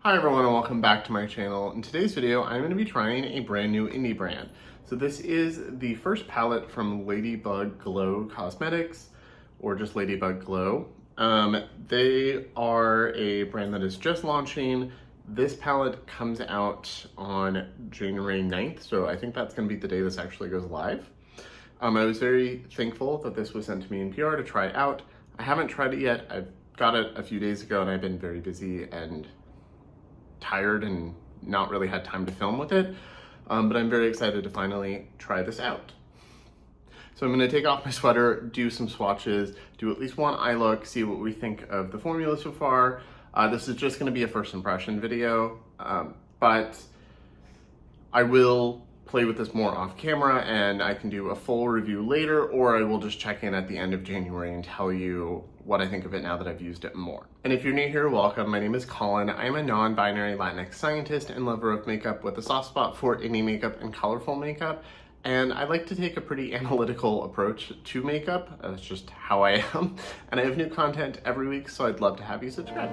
Hi everyone and welcome back to my channel. In today's video, I'm going to be trying a brand new indie brand. So this is the first palette from Ladybug Glow Cosmetics, or just Ladybug Glow. They are a brand that is just launching. This palette comes out on January 9th, so I think that's going to be the day this actually goes live. I was very thankful that this was sent to me in PR to try it out. I haven't tried it yet. I got it a few days ago and I've been very busy and tired and not really had time to film with it, but I'm very excited to finally try this out. So I'm going to take off my sweater, do some swatches, do at least one eye look, see what we think of the formula so far. This is just going to be a first impression video, but I will play with this more off camera and I can do a full review later, or I will just check in at the end of January and tell you what I think of it now that I've used it more. And if you're new here, welcome. My name is Colin. I'm a non-binary Latinx scientist and lover of makeup with a soft spot for indie makeup and colorful makeup. And I like to take a pretty analytical approach to makeup. That's just how I am. And I have new content every week, so I'd love to have you subscribe.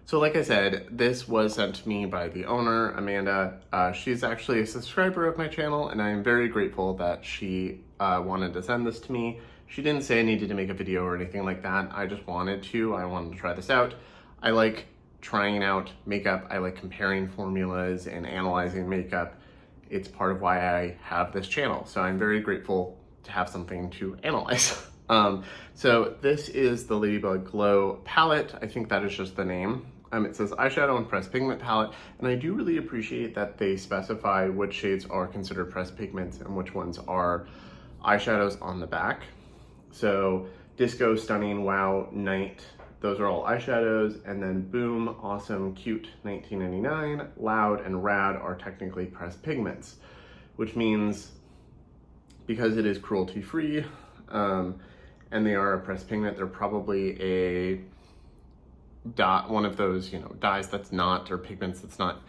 So like I said, this was sent to me by the owner, Amanda. She's actually a subscriber of my channel, and I'm very grateful that she wanted to send this to me. She didn't say I needed to make a video or anything like that. I just wanted to. I wanted to try this out. I like trying out makeup. I like comparing formulas and analyzing makeup. It's part of why I have this channel. So I'm very grateful to have something to analyze. So this is the Ladybug Glow palette. I think that is just the name. It says eyeshadow and pressed pigment palette, and I do really appreciate that they specify which shades are considered pressed pigments and which ones are eyeshadows on the back. So Disco, Stunning, Wow, Night, those are all eyeshadows, and then Boom, Awesome, Cute, 1999, Loud, and Rad are technically pressed pigments, which means because it is cruelty-free and they are a pressed pigment, they're probably a one of those, dyes that's not, or pigments that's not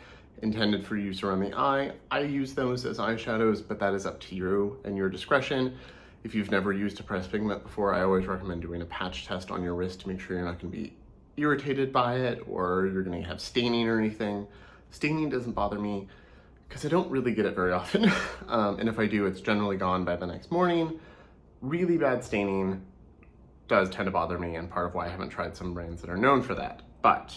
intended for use around the eye. I use those as eyeshadows, but that is up to you and your discretion. If you've never used a pressed pigment before, I always recommend doing a patch test on your wrist to make sure you're not going to be irritated by it or you're going to have staining or anything. Staining doesn't bother me because I don't really get it very often. And if I do, it's generally gone by the next morning. Really bad staining does tend to bother me, and part of why I haven't tried some brands that are known for that. But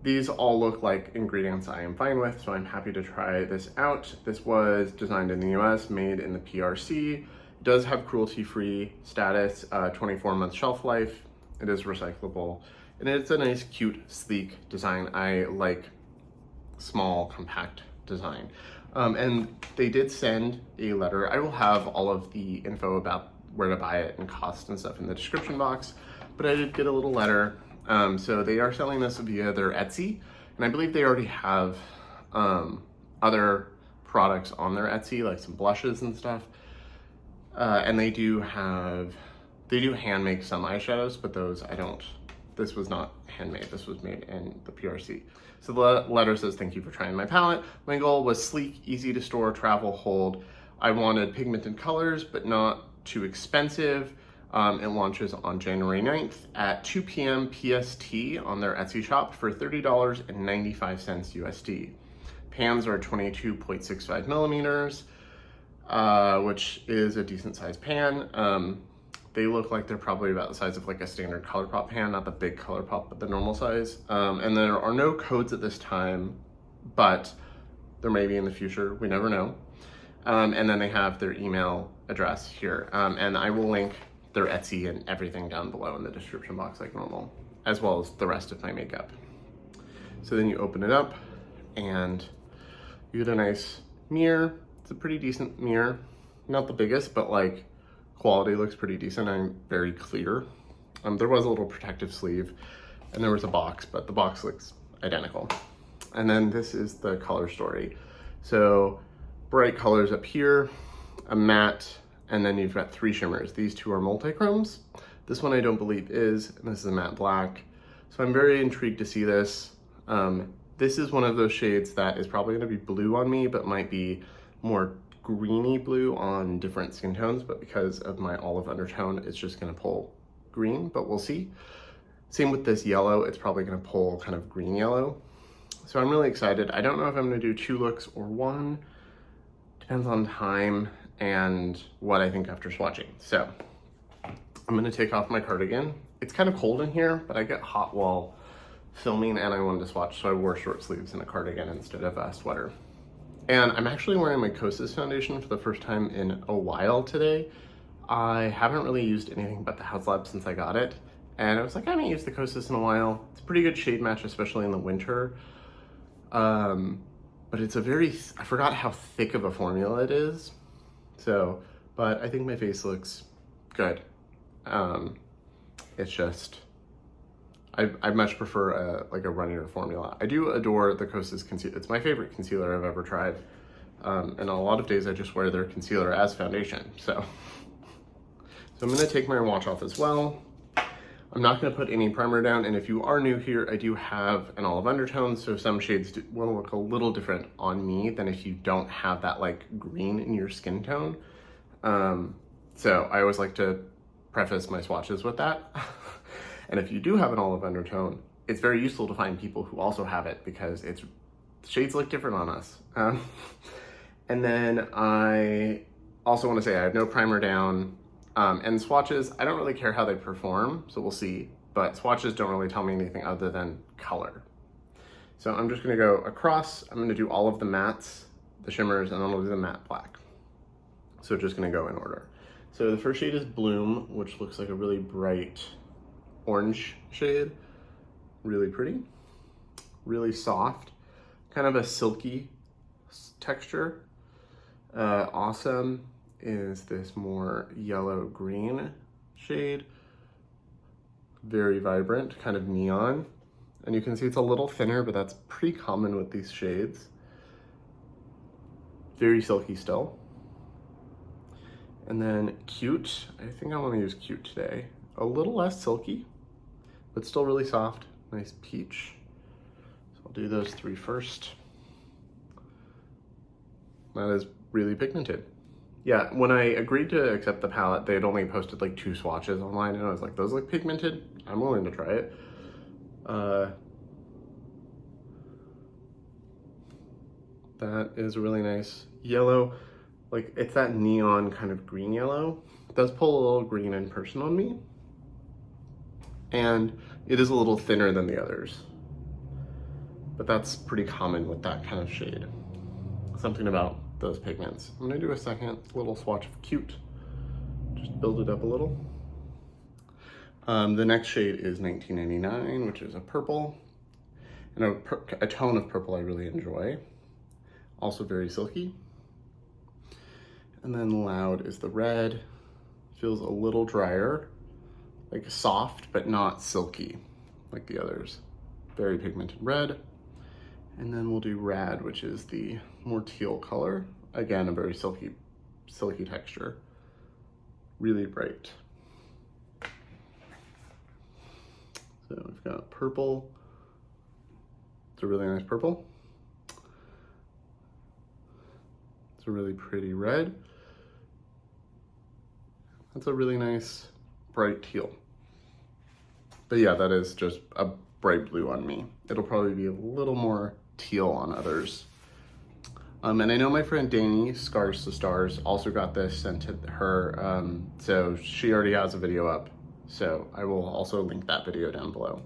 these all look like ingredients I am fine with, so I'm happy to try this out. This was designed in the US, made in the PRC. It does have cruelty-free status, 24-month shelf life. It is recyclable, and it's a nice, cute, sleek design. I like small, compact design. And they did send a letter. I will have all of the info about where to buy it and cost and stuff in the description box, but I did get a little letter. So they are selling this via their Etsy, and I believe they already have other products on their Etsy, like some blushes and stuff. And they do hand make some eyeshadows, but those this was not handmade. This was made in the PRC. So the letter says, "Thank you for trying my palette. My goal was sleek, easy to store, travel, hold. I wanted pigmented colors, but not too expensive." It launches on January 9th at 2 p.m. PST on their Etsy shop for $30.95 USD. Pans are 22.65 millimeters, which is a decent sized pan. They look like they're probably about the size of like a standard ColourPop pan, not the big ColourPop, but the normal size. And there are no codes at this time, but there may be in the future, we never know. And then they have their email address here. And I will link their Etsy and everything down below in the description box like normal, as well as the rest of my makeup. So then you open it up and you get a nice mirror. It's a pretty decent mirror. Not the biggest, but like quality looks pretty decent. I'm very clear. There was a little protective sleeve and there was a box, but the box looks identical. And then this is the color story. So bright colors up here, a matte, and then you've got 3 shimmers. These 2 are multi-chromes. This one I don't believe is, and this is a matte black. So I'm very intrigued to see this. This is one of those shades that is probably gonna be blue on me, but might be more greeny blue on different skin tones, but because of my olive undertone, it's just gonna pull green, but we'll see. Same with this yellow, it's probably gonna pull kind of green yellow. So I'm really excited. I don't know if I'm gonna do 2 looks or 1. Depends on time and what I think after swatching. So I'm gonna take off my cardigan. It's kind of cold in here, but I get hot while filming and I wanted to swatch, so I wore short sleeves and a cardigan instead of a sweater. And I'm actually wearing my Kosas foundation for the first time in a while today. I haven't really used anything but the Haus Labs since I got it. And I was like, I haven't used the Kosas in a while. It's a pretty good shade match, especially in the winter. But it's a I forgot how thick of a formula it is. So, but I think my face looks good. It's just, I much prefer like a runnier formula. I do adore the Kosas concealer. It's my favorite concealer I've ever tried. And a lot of days I just wear their concealer as foundation. So I'm gonna take my watch off as well. I'm not gonna put any primer down, and if you are new here, I do have an olive undertone, so some shades will look a little different on me than if you don't have that like green in your skin tone. So I always like to preface my swatches with that. And if you do have an olive undertone, it's very useful to find people who also have it because shades look different on us. And then I also want to say I have no primer down. And swatches, I don't really care how they perform, so we'll see. But swatches don't really tell me anything other than color. So I'm just gonna go across. I'm gonna do all of the mattes, the shimmers, and then I'll do the matte black. So just gonna go in order. So the first shade is Bloom, which looks like a really bright orange shade. Really pretty, really soft, kind of a silky texture. Awesome is this more yellow green shade. Very vibrant, kind of neon. And you can see it's a little thinner, but that's pretty common with these shades. Very silky still. And then Cute, I think I want to use Cute today. A little less silky, but still really soft. Nice peach. So I'll do those 3 first. That is really pigmented. Yeah, when I agreed to accept the palette, they had only posted like 2 swatches online, and I was like, those look pigmented? I'm willing to try it. That is a really nice yellow. Like, it's that neon kind of green yellow. It does pull a little green in person on me. And it is a little thinner than the others. But that's pretty common with that kind of shade. Something about those pigments. I'm gonna do a second little swatch of Cute. Just build it up a little. The next shade is 1999, which is a purple. And a tone of purple I really enjoy. Also very silky. And then Loud is the red. Feels a little drier, like soft, but not silky like the others. Very pigmented red. And then we'll do Rad, which is the more teal color. Again, a very silky texture. Really bright. So we've got purple. It's a really nice purple. It's a really pretty red. That's a really nice bright teal. But yeah, that is just a bright blue on me. It'll probably be a little more teal on others. And I know my friend Danny, Scars to Stars, also got this sent to her, so she already has a video up. So I will also link that video down below.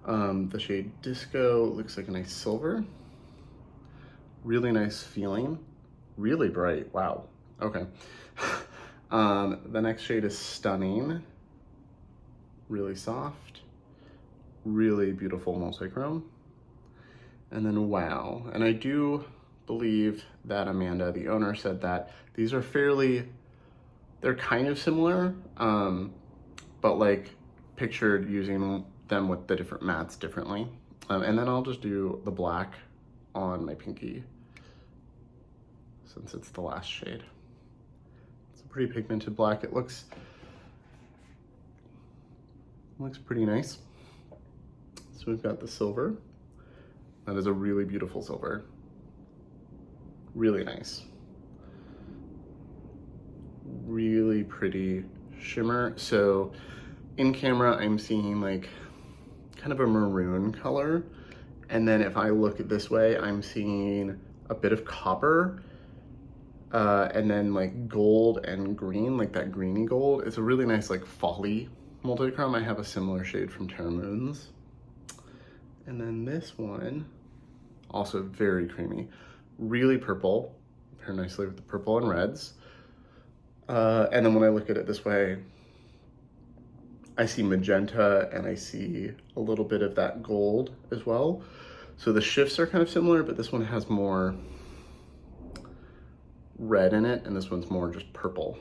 The shade Disco looks like a nice silver. Really nice feeling. Really bright, wow, okay. The next shade is Stunning. Really soft. Really beautiful multichrome. And then Wow, and I do believe that Amanda, the owner, said that these are they're kind of similar, but like pictured using them with the different mattes differently. And then I'll just do the black on my pinky since it's the last shade. It's a pretty pigmented black. It looks pretty nice. So we've got the silver. That is a really beautiful silver. Really nice. really pretty shimmer. So in camera, I'm seeing like kind of a maroon color. And then if I look at this way, I'm seeing a bit of copper, and then like gold and green, like that greeny gold. It's a really nice like folly multi-chrome. I have a similar shade from Terra Moons. And then this one, also very creamy, really purple, pair nicely with the purple and reds. And then when I look at it this way, I see magenta and I see a little bit of that gold as well. So the shifts are kind of similar, but this one has more red in it and this one's more just purple.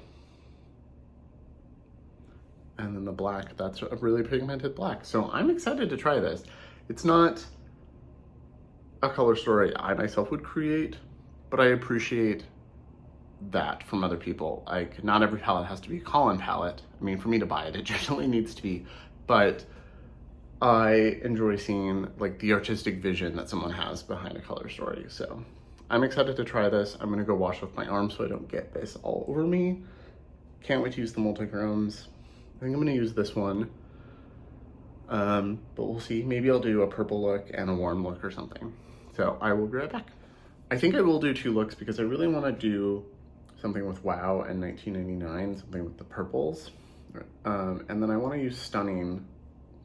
And then the black, that's a really pigmented black. So I'm excited to try this. It's not a color story I myself would create, but I appreciate that from other people. Like, not every palette has to be a Colin palette. I mean, for me to buy it, it generally needs to be, but I enjoy seeing like the artistic vision that someone has behind a color story. So I'm excited to try this. I'm gonna go wash off my arm so I don't get this all over me. Can't wait to use the multi-chromes. I think I'm gonna use this one. But we'll see. Maybe I'll do a purple look and a warm look or something. So I will be right back. I think I will do 2 looks because I really want to do something with Wow and 1999, something with the purples. And then I want to use Stunning.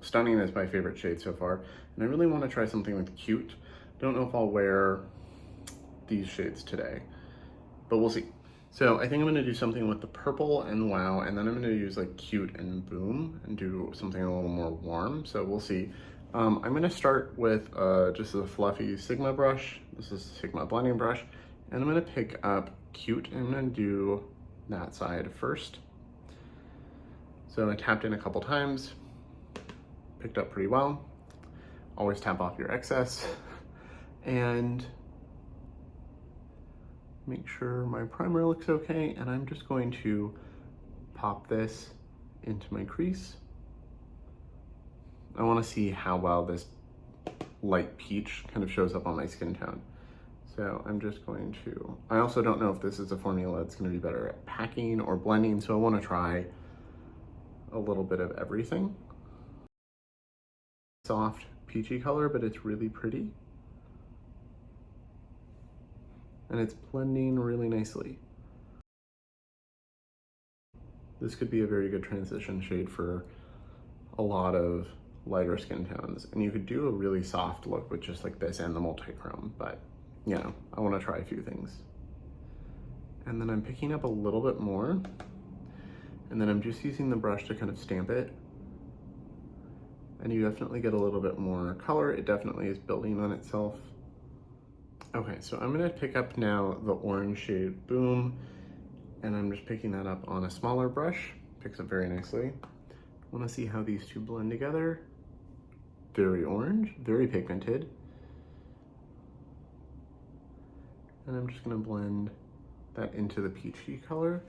Stunning is my favorite shade so far. And I really want to try something with Cute. Don't know if I'll wear these shades today, but we'll see. So I think I'm gonna do something with the purple and Wow, and then I'm gonna use like Cute and Boom and do something a little more warm. So we'll see. I'm gonna start with just a fluffy Sigma brush. This is a Sigma blending brush. And I'm gonna pick up Cute and I'm gonna do that side first. So I tapped in a couple times, picked up pretty well. Always tap off your excess. And make sure my primer looks okay, and I'm just going to pop this into my crease. I want to see how well this light peach kind of shows up on my skin tone. So I'm just going to, I also don't know if this is a formula that's going to be better at packing or blending, so I want to try a little bit of everything. Soft peachy color, but it's really pretty. And it's blending really nicely. This could be a very good transition shade for a lot of lighter skin tones. And you could do a really soft look with just like this and the multi-chrome, but you know, I want to try a few things. And then I'm picking up a little bit more, and then I'm just using the brush to kind of stamp it. And you definitely get a little bit more color. It definitely is building on itself. Okay, so I'm gonna pick up now the orange shade Boom, and I'm just picking that up on a smaller brush. Picks up very nicely. I wanna see how these two blend together. Very orange, very pigmented. And I'm just gonna blend that into the peachy color.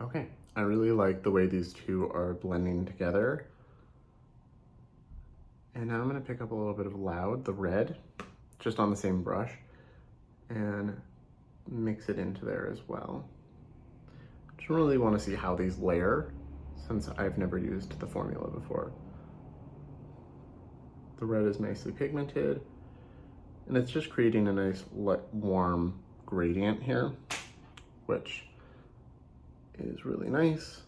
Okay, I really like the way these two are blending together. And now I'm gonna pick up a little bit of Loud, the red, just on the same brush, and mix it into there as well. Just really wanna see how these layer, since I've never used the formula before. The red is nicely pigmented, and it's just creating a nice warm gradient here, which is really nice.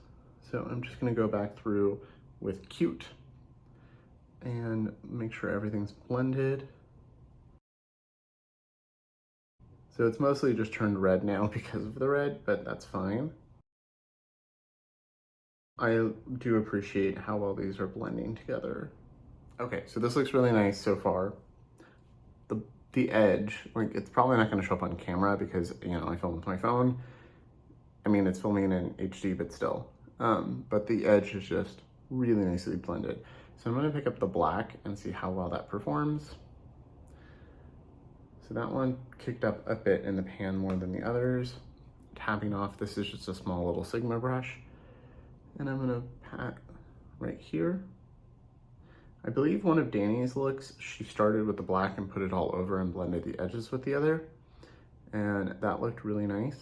So I'm just gonna go back through with Cute and make sure everything's blended. So it's mostly just turned red now because of the red, but that's fine. I do appreciate how well these are blending together. Okay, so this looks really nice so far. The edge, like, it's probably not gonna show up on camera because, you know, I film with my phone. I mean, it's filming in HD, but still. But the edge is just really nicely blended. So I'm gonna pick up the black and see how well that performs. So that one kicked up a bit in the pan more than the others. Tapping off, this is just a small little Sigma brush. And I'm gonna pat right here. I believe one of Danny's looks, she started with the black and put it all over and blended the edges with the other. and that looked really nice.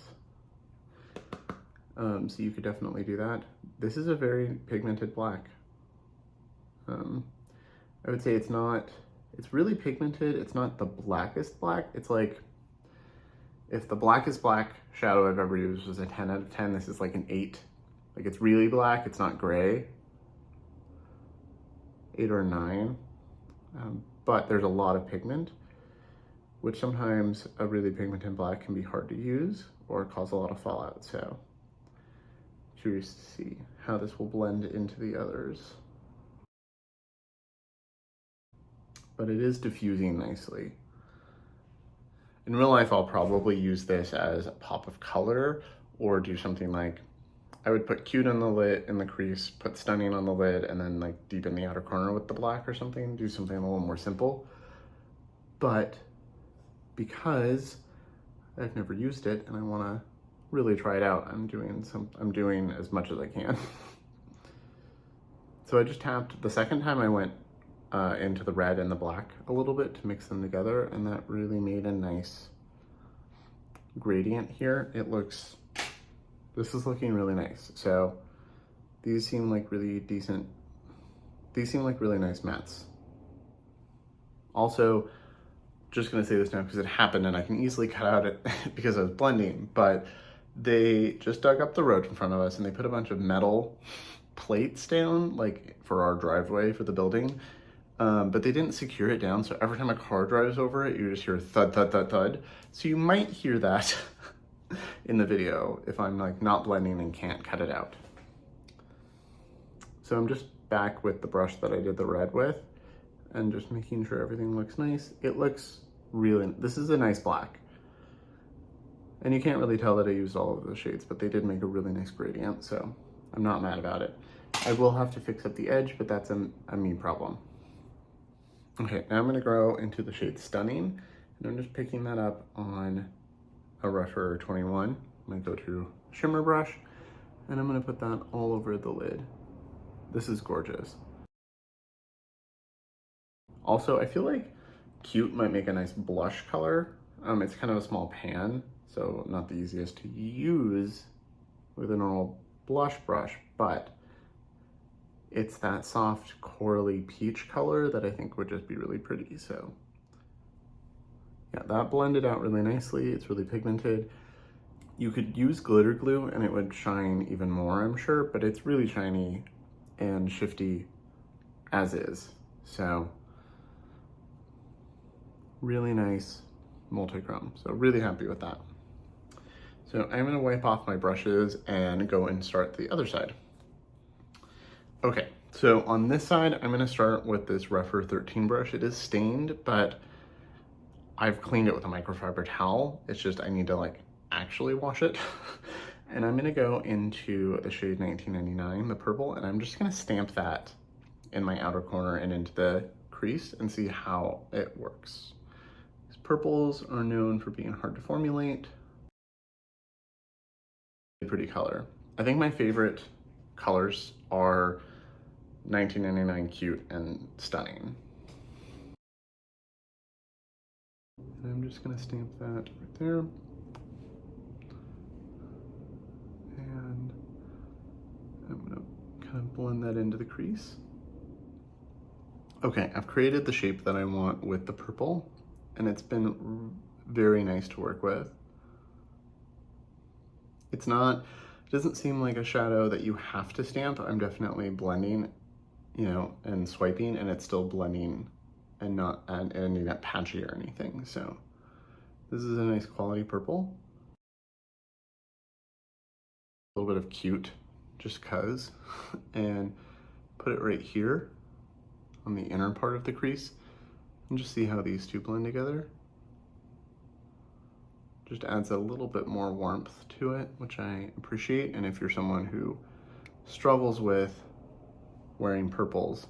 So you could definitely do that. This is a very pigmented black. I would say it's really pigmented. It's not the blackest black. It's like, if the blackest black shadow I've ever used was a 10 out of 10, this is like an 8. Like, it's really black, it's not gray. 8 or 9. But there's a lot of pigment, which sometimes a really pigmented black can be hard to use or cause a lot of fallout. So curious to see how this will blend into the others. But it is diffusing nicely. In real life, I'll probably use this as a pop of color or do something like, I would put Cute in the lid, in the crease, put Stunning on the lid, and then like deepen the outer corner with the black or something, do something a little more simple. But because I've never used it and I wanna really try it out, I'm doing as much as I can. So I just tapped, the second time I went into the red and the black a little bit to mix them together, and that really made a nice gradient here. This is looking really nice. So these seem like really decent. These seem like really nice mattes. Also, just gonna say this now because it happened and I can easily cut out it because I was blending, but they just dug up the road in front of us and they put a bunch of metal plates down, like for our driveway for the building. But they didn't secure it down, so every time a car drives over it, you just hear thud, thud, thud, thud. So you might hear that in the video if I'm like not blending and can't cut it out. So I'm just back with the brush that I did the red with and just making sure everything looks nice. It looks really, this is a nice black. And you can't really tell that I used all of the shades, but they did make a really nice gradient, so I'm not mad about it. I will have to fix up the edge, but that's a me problem. Okay, now I'm gonna go into the shade Stunning, and I'm just picking that up on a rougher 21. I'm gonna go to shimmer brush, and I'm gonna put that all over the lid. This is gorgeous. Also, I feel like Cute might make a nice blush color. It's kind of a small pan, so not the easiest to use with a normal blush brush, but it's that soft corally peach color that I think would just be really pretty. So yeah, that blended out really nicely. It's really pigmented. You could use glitter glue and it would shine even more, I'm sure, but it's really shiny and shifty as is. So really nice multi-chrome. So really happy with that. So I'm gonna wipe off my brushes and go and start the other side. Okay, so on this side, I'm gonna start with this rougher 13 brush. It is stained, but I've cleaned it with a microfiber towel. It's just, I need to like actually wash it. And I'm gonna go into the shade 1999, the purple, and I'm just gonna stamp that in my outer corner and into the crease and see how it works. These purples are known for being hard to formulate. Pretty color. I think my favorite colors are 1999, Cute, and Stunning. And I'm just gonna stamp that right there. And I'm gonna kind of blend that into the crease. Okay, I've created the shape that I want with the purple, and it's been very nice to work with. It doesn't seem like a shadow that you have to stamp. I'm definitely blending, you know, and swiping, and it's still blending and not ending up patchy or anything. So this is a nice quality purple. A little bit of Cute, just cause, and put it right here on the inner part of the crease, and just see how these two blend together. Just adds a little bit more warmth to it, which I appreciate. And if you're someone who struggles with wearing purples,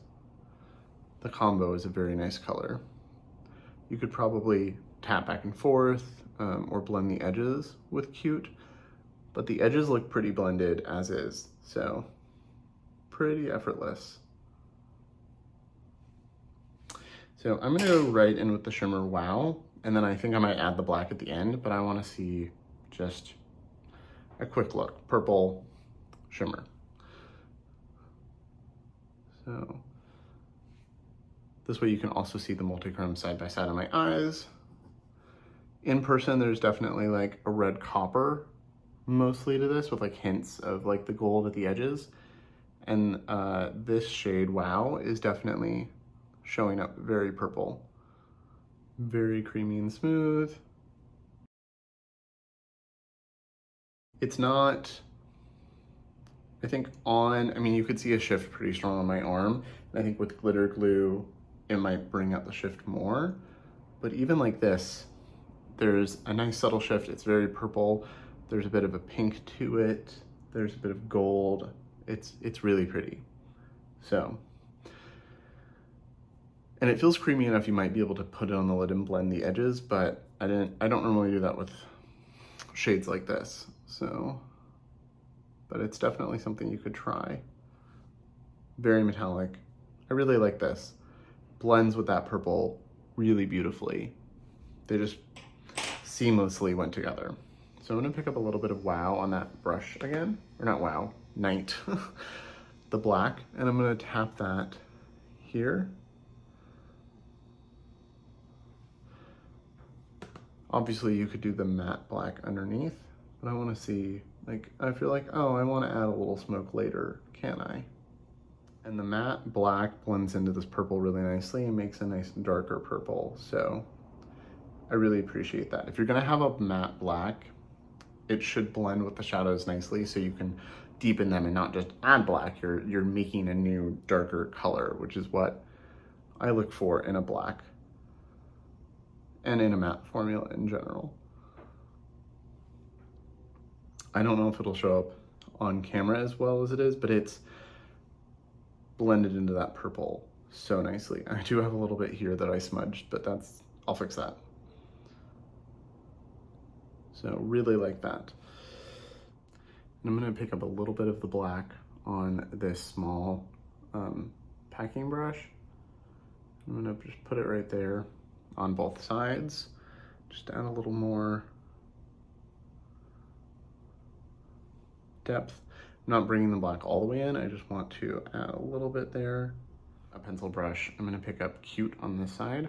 the combo is a very nice color. You could probably tap back and forth or blend the edges with Cute, but the edges look pretty blended as is, so pretty effortless. So I'm gonna go right in with the shimmer Wow. And then I think I might add the black at the end, but I want to see just a quick look. Purple shimmer. So this way you can also see the multichrome side by side on my eyes. In person, there's definitely like a red copper mostly to this with like hints of like the gold at the edges. And this shade, Wow, is definitely showing up very purple. Very creamy and smooth. It's not, I think I mean, you could see a shift pretty strong on my arm. And I think with glitter glue, it might bring out the shift more. But even like this, there's a nice subtle shift. It's very purple. There's a bit of a pink to it. There's a bit of gold. It's really pretty. So, and it feels creamy enough you might be able to put it on the lid and blend the edges, but I don't normally do that with shades like this. So, but it's definitely something you could try. Very metallic. I really like this. Blends with that purple really beautifully. They just seamlessly went together. So I'm gonna pick up a little bit of Wow on that brush again, or not Wow, Night, the black, and I'm gonna tap that here. Obviously you could do the matte black underneath, but I wanna see, like, I feel like, oh, I wanna add a little smoke later, can I? And the matte black blends into this purple really nicely and makes a nice darker purple, so I really appreciate that. If you're gonna have a matte black, it should blend with the shadows nicely so you can deepen them and not just add black. You're making a new darker color, which is what I look for in a black and in a matte formula in general. I don't know if it'll show up on camera as well as it is, but it's blended into that purple so nicely. I do have a little bit here that I smudged, but I'll fix that. So really like that. And I'm gonna pick up a little bit of the black on this small packing brush. I'm gonna just put it right there on both sides. Just add a little more depth. I'm not bringing the black all the way in. I just want to add a little bit there. A pencil brush. I'm gonna pick up Cute on this side.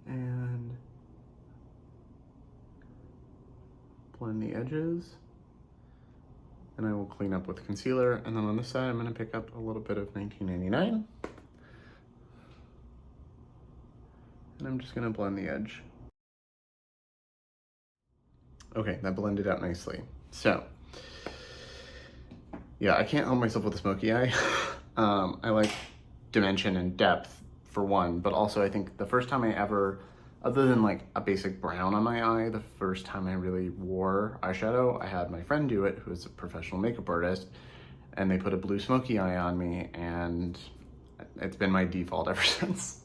And blend the edges, and I will clean up with concealer. And then on this side, I'm gonna pick up a little bit of 1999. And I'm just gonna blend the edge. Okay, that blended out nicely. So, yeah, I can't help myself with a smoky eye. I like dimension and depth for one, but also I think the first time I ever, other than like a basic brown on my eye, the first time I really wore eyeshadow, I had my friend do it, who is a professional makeup artist, and they put a blue smoky eye on me, and it's been my default ever since.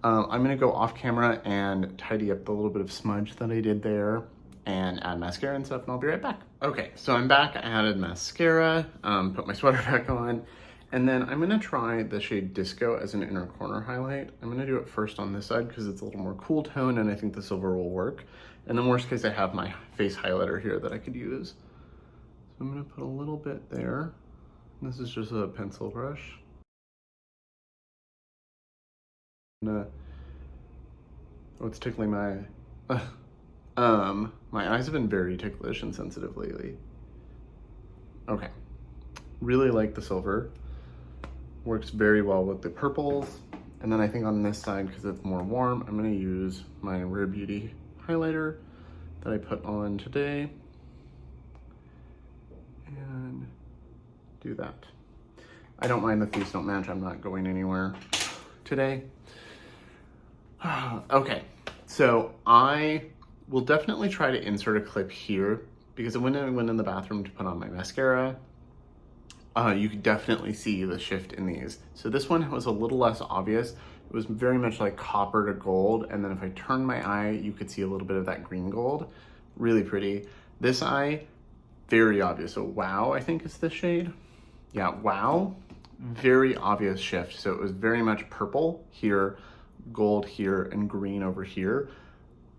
I'm gonna go off camera and tidy up the little bit of smudge that I did there and add mascara and stuff, and I'll be right back. Okay, so I'm back. I added mascara, put my sweater back on, and then I'm gonna try the shade Disco as an inner corner highlight. I'm gonna do it first on this side because it's a little more cool tone and I think the silver will work. And then worst case, I have my face highlighter here that I could use. So I'm gonna put a little bit there. This is just a pencil brush. Oh, it's tickling my my eyes have been very ticklish and sensitive lately. Okay, really like the silver. Works very well with the purples. And then I think on this side, because it's more warm, I'm gonna use my Rare Beauty highlighter that I put on today and do that. I don't mind if these don't match. I'm not going anywhere today. Okay, so I will definitely try to insert a clip here because when I went in the bathroom to put on my mascara, you could definitely see the shift in these. So this one was a little less obvious. It was very much like copper to gold. And then if I turn my eye, you could see a little bit of that green gold. Really pretty. This eye, very obvious. So Wow, I think is this shade. Yeah, Wow, very obvious shift. So it was very much purple here, gold here and green over here.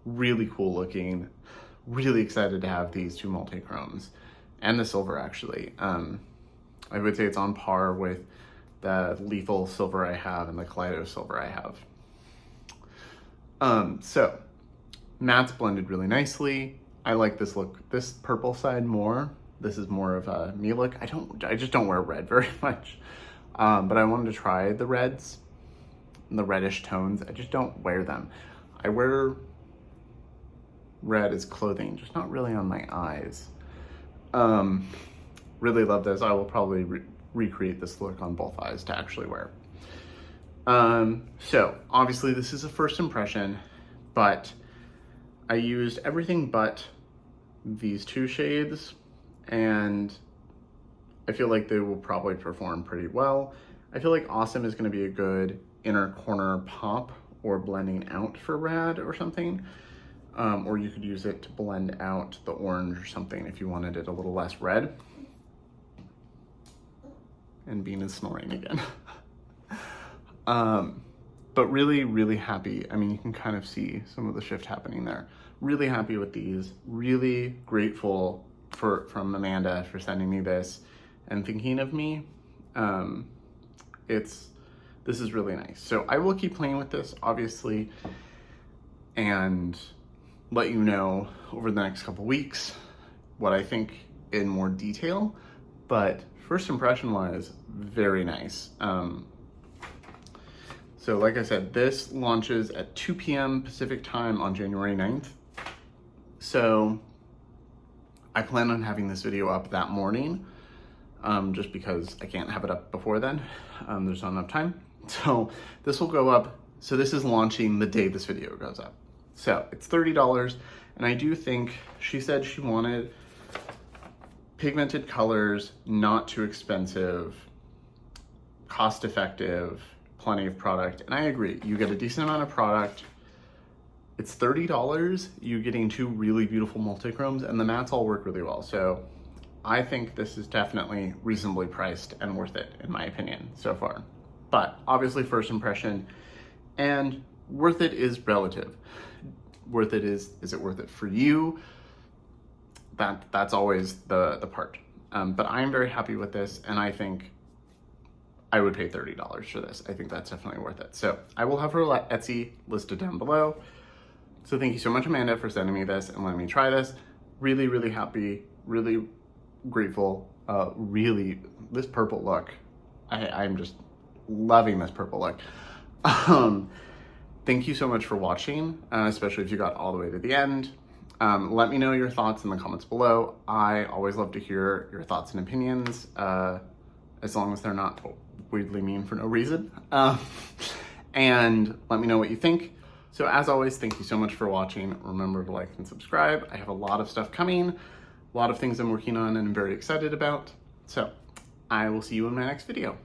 Really cool looking. Really excited to have these two multi-chromes and the silver actually. I would say it's on par with the lethal silver I have and the Kaleido silver I have. So matte's blended really nicely. I like this look, this purple side more. This is more of a me look. I just don't wear red very much. But I wanted to try the reds, the reddish tones. I just don't wear them. I wear red as clothing, just not really on my eyes. Really love this. I will probably recreate this look on both eyes to actually wear. So obviously this is a first impression, but I used everything but these two shades, and I feel like they will probably perform pretty well. I feel like Awesome is going to be a good inner corner pop or blending out for Rad or something. Or you could use it to blend out the orange or something if you wanted it a little less red. And Bean is snoring again. But really, really happy. I mean, you can kind of see some of the shift happening there. Really happy with these. Really grateful from Amanda for sending me this and thinking of me. This is really nice. So I will keep playing with this, obviously, and let you know over the next couple weeks what I think in more detail. But first impression wise, very nice. So like I said, this launches at 2 p.m. Pacific time on January 9th. So I plan on having this video up that morning, just because I can't have it up before then. There's not enough time. So this will go up. So this is launching the day this video goes up. So it's $30. And I do think she said she wanted pigmented colors, not too expensive, cost effective, plenty of product. And I agree, you get a decent amount of product. It's $30, you're getting two really beautiful multi-chromes, and the mattes all work really well. So I think this is definitely reasonably priced and worth it, in my opinion, so far. But obviously first impression, and worth it is relative. Worth it is it worth it for you? That's always the part. But I'm very happy with this, and I think I would pay $30 for this. I think that's definitely worth it. So I will have her Etsy listed down below. So thank you so much, Amanda, for sending me this and letting me try this. Really, really happy, really grateful. Really, this purple look, I'm just loving this purple look. Thank you so much for watching, especially if you got all the way to the end. Let me know your thoughts in the comments below. I always love to hear your thoughts and opinions, as long as they're not weirdly mean for no reason. And let me know what you think. So as always, thank you so much for watching. Remember to like and subscribe. I have a lot of stuff coming, a lot of things I'm working on and I'm very excited about. So I will see you in my next video.